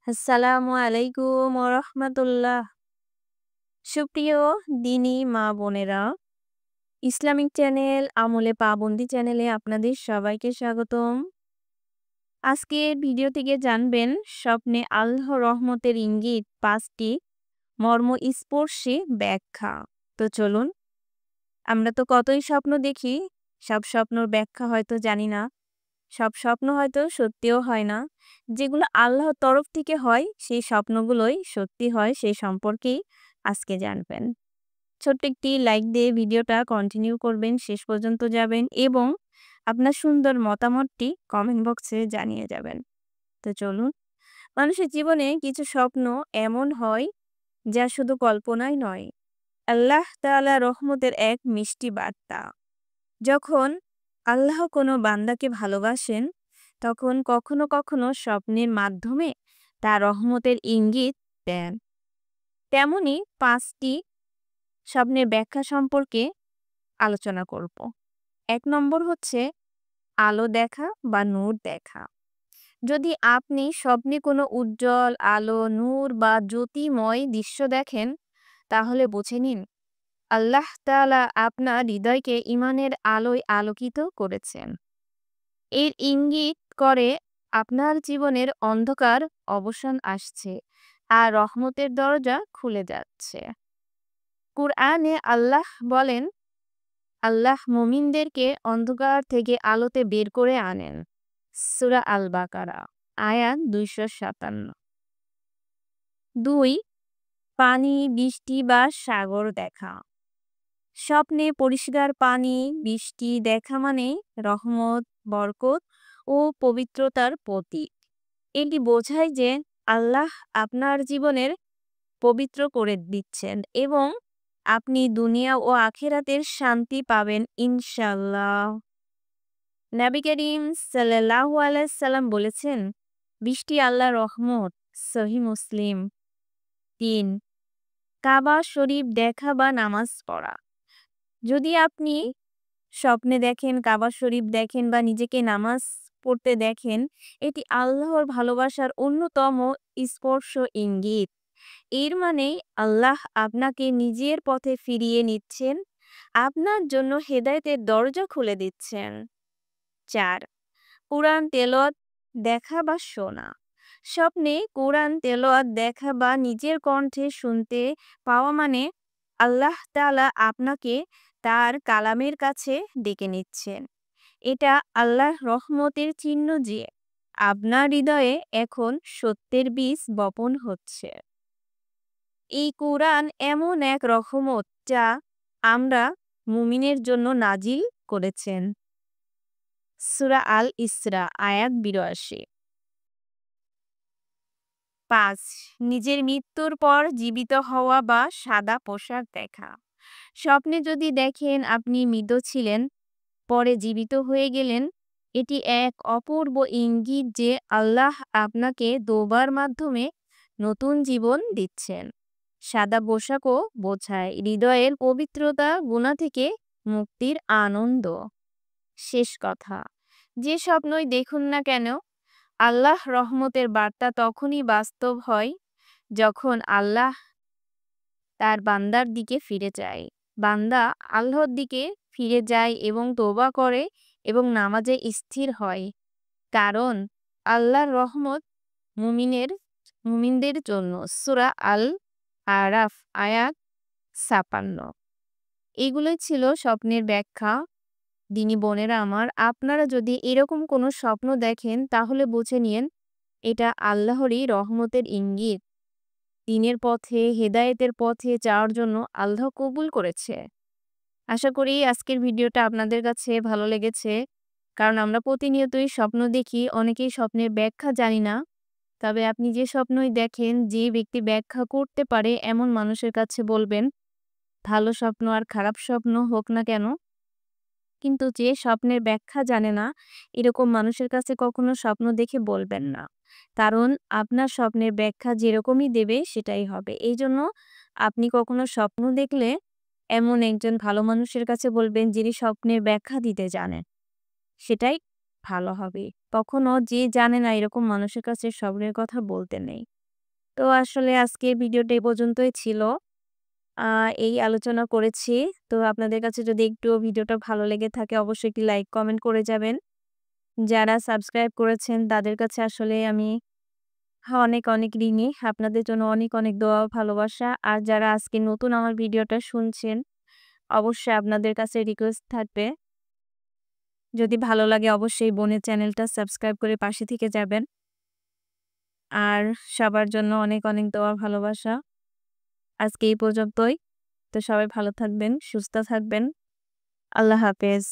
আসসালামু আলাইকুম ওরহমাতুল্লাহ। সুপ্রিয় দিনী মা বোনেরা, ইসলামিক চ্যানেল আমলে পাবন্দি চ্যানেলে আপনাদের সবাইকে স্বাগতম। আজকের ভিডিও থেকে জানবেন স্বপ্নে আল্লাহর রহমতের ইঙ্গিত ৫টি মর্মস্পর্শী ব্যাখ্যা। তো চলুন, আমরা তো কতই স্বপ্ন দেখি, সব স্বপ্নর ব্যাখ্যা হয়তো জানি না। সব স্বপ্ন হয়তো সত্যিও হয় না। যেগুলো আল্লাহর তরফ থেকে হয় সেই স্বপ্নগুলোই সত্যি হয়, সেই সম্পর্কেই আজকে জানবেন। ছোট্ট একটি লাইক দিয়ে ভিডিওটা কন্টিনিউ করবেন, শেষ পর্যন্ত যাবেন এবং আপনার সুন্দর মতামতটি কমেন্ট বক্সে জানিয়ে যাবেন। তো চলুন, মানুষের জীবনে কিছু স্বপ্ন এমন হয় যা শুধু কল্পনাই নয়, আল্লাহ তাআলা রহমতের এক মিষ্টি বার্তা। যখন আল্লাহ কোনো বান্দাকে ভালোবাসেন, তখন কখনো কখনো স্বপ্নের মাধ্যমে তার রহমতের ইঙ্গিত দেন। তেমনি ৫টি স্বপ্নের ব্যাখ্যা সম্পর্কে আলোচনা করব। ১ নম্বর হচ্ছে আলো দেখা বা নূর দেখা। যদি আপনি স্বপ্নে কোনো উজ্জ্বল আলো, নূর বা জ্যোতিময় দৃশ্য দেখেন, তাহলে বুঝে নিন আল্লাহ তাআলা আপনার হৃদয়কে ঈমানের আলোয় আলোকিত করেছেন। এর ইঙ্গিত করে আপনার জীবনের অন্ধকার অবসান আসছে আর রহমতের দরজা খুলে যাচ্ছে। কুরআনে আল্লাহ বলেন, আল্লাহ মুমিনদেরকে অন্ধকার থেকে আলোতে বের করে আনেন। সূরা আল বাকারা আয়াত ২৫৭। ২. পানি, বৃষ্টি বা সাগর দেখা। স্বপ্নে পরিষ্কার পানি, বৃষ্টি দেখা মানে রহমত, বরকত ও পবিত্রতার প্রতীক। এটি বোঝায় যে আল্লাহ আপনার জীবনের পবিত্র করে দিচ্ছেন এবং আপনি দুনিয়া ও আখিরাতের শান্তি পাবেন ইনশাআল্লাহ। নবী করিম সাল্লাল্লাহু আলাইহি সাল্লাম বলেছেন, বৃষ্টি আল্লাহর রহমত। সহিহ মুসলিম। ৩. কাবা শরীফ দেখা বা নামাজ পড়া। যদি আপনি স্বপ্নে দেখেন, কাবা শরীফ দেখেন বা নিজেকে নামাজ পড়তে দেখেন, এটি আল্লাহর ভালোবাসার অন্যতম স্পর্শ ইঙ্গিত। এর মানে আল্লাহ আপনাকে নিজের পথে ফিরিয়ে নিচ্ছেন, আপনার জন্য হেদায়েতের দরজা খুলে দিচ্ছেন। ৪. কুরআন তেলাওয়াত দেখা বা শোনা। স্বপ্নে কোরআন তেলাওয়াত দেখা বা নিজের কণ্ঠে শুনতে পাওয়া মানে আল্লাহ তাআলা আপনাকে তার কালামের কাছে ডেকে নিচ্ছেন। এটা আল্লাহর রহমতের চিহ্ন যে আপনার হৃদয়ে এখন সত্যের বীজ বপন হচ্ছে। এই কোরআন এমন এক রহমত যা আমরা মুমিনের জন্য নাজিল করেছেন। সূরা আল ইসরা আয়াত ৮২। ৫. নিজের মৃত্যুর পর জীবিত হওয়া বা সাদা পোশাক দেখা। স্বপ্নে যদি দেখেন আপনি মৃত ছিলেন, পরে জীবিত হয়ে গেলেন, এটি এক অপূর্ব ইঙ্গিত যে আল্লাহ আপনাকে দোবার মাধ্যমে নতুন জীবন দিচ্ছেন। সাদা পোশাকও বোঝায় হৃদয়ের পবিত্রতা, গুনাহ থেকে মুক্তির আনন্দ। শেষ কথা, যে স্বপ্নই দেখুন না কেন, আল্লাহ রহমতের বার্তা তখনই বাস্তব হয় যখন আল্লাহ তার বান্দার দিকে ফিরে যায়। বান্দা আল্লাহর দিকে ফিরে যায় এবং তওবা করে এবং নামাজে স্থির হয়। কারণ আল্লাহর রহমত মুমিনদের জন্য। সূরা আল আরাফ আয়াত ৫৬। এগুলোই ছিল স্বপ্নের ব্যাখ্যা। দিনী বোনেরা আমার, আপনারা যদি এরকম কোনো স্বপ্ন দেখেন তাহলে বুঝে নিন এটা আল্লাহরই রহমতের ইঙ্গিত। দ্বীনের পথে, হেদায়েতের পথে যাওয়ার জন্য আল্লাহ কবুল করেছে। আশা করি আজকের ভিডিওটা আপনাদের কাছে ভালো লেগেছে। কারণ আমরা প্রতিনিয়তই স্বপ্ন দেখি, অনেকেই স্বপ্নের ব্যাখ্যা জানি না। তবে আপনি যে স্বপ্নই দেখেন, যে ব্যক্তি ব্যাখ্যা করতে পারে এমন মানুষের কাছে বলবেন, ভালো স্বপ্ন আর খারাপ স্বপ্ন হোক না কেন, কিন্তু যে স্বপ্নের ব্যাখ্যা জানে না, এরকম মানুষের কাছে কখনো স্বপ্ন দেখে বলবেন না। কারণ আপনার স্বপ্নের ব্যাখ্যা যেরকমই দেবে সেটাই হবে। এইজন্য আপনি কখনো স্বপ্ন দেখলে এমন একজন ভালো মানুষের কাছে বলবেন যিনি স্বপ্নের ব্যাখ্যা দিতে জানেন। সেটাই ভালো হবে। কখনো যে জানে না এরকম মানুষের কাছে স্বপ্নের কথা বলতে নেই। তো আসলে আজকের ভিডিওটা এই পর্যন্তই ছিল। আ এই আলোচনা করেছি। তো আপনাদের কাছে যদি একটুও ভিডিওটা ভালো লেগে থাকে অবশ্যই একটি লাইক, কমেন্ট করে যাবেন। যারা সাবস্ক্রাইব করেছেন তাদের কাছে আসলে আমি অনেক, অনেক ঋণী। আপনাদের জন্য অনেক, অনেক দোয়া ও ভালোবাসা। আর যারা আজকে নতুন আমার ভিডিওটা শুনছেন, অবশ্যই আপনাদের কাছে রিকোয়েস্ট থাকবে, যদি ভালো লাগে অবশ্যই বোনের চ্যানেলটা সাবস্ক্রাইব করে পাশে থেকে যাবেন। আর সবার জন্য অনেক, অনেক দোয়া ভালোবাসা। আজকে এই পর্যন্তই। তো সবাই ভালো থাকবেন, সুস্থ থাকবেন। আল্লাহ হাফেজ।